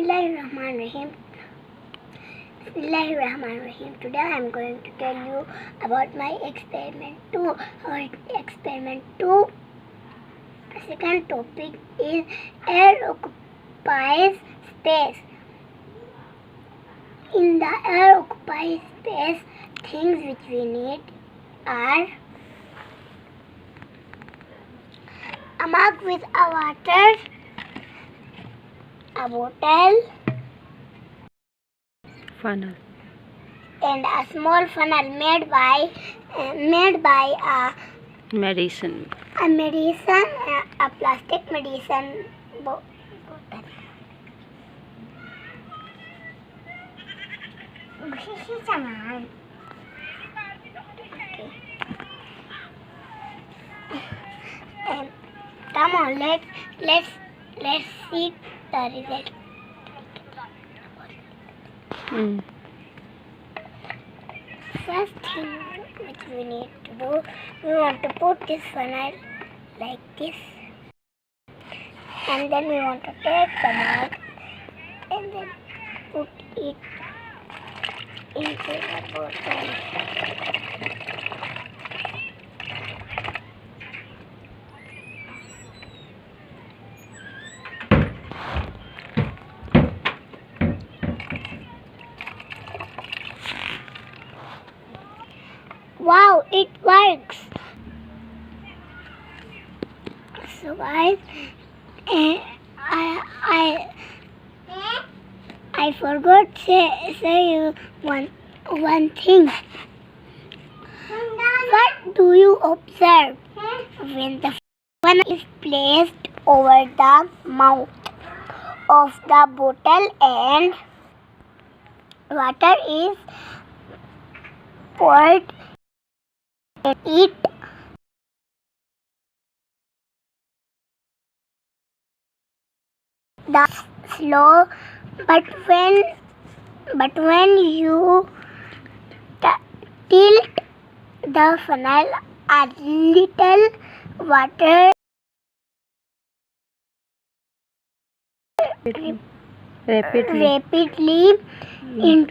Bismillahirrahmanirrahim. Bismillahirrahmanirrahim. Today I am going to tell you about my experiment 2. Our experiment 2 second topic is air occupies space. In the air occupies space, things which we need are a mug with a water, a bottle, funnel, and a small funnel made by a medicine, a plastic medicine bottle. Okay. Come on, let's see the result. First thing which we need to do, we want to put this funnel like this, and then we want to take the mug and then put it into the bottle. Wow, it works! So guys, I forgot to say you one thing. What do you observe when the funnel is placed over the mouth of the bottle and water is poured in it? The slow, but when you tilt the funnel a little, water rapidly rapidly into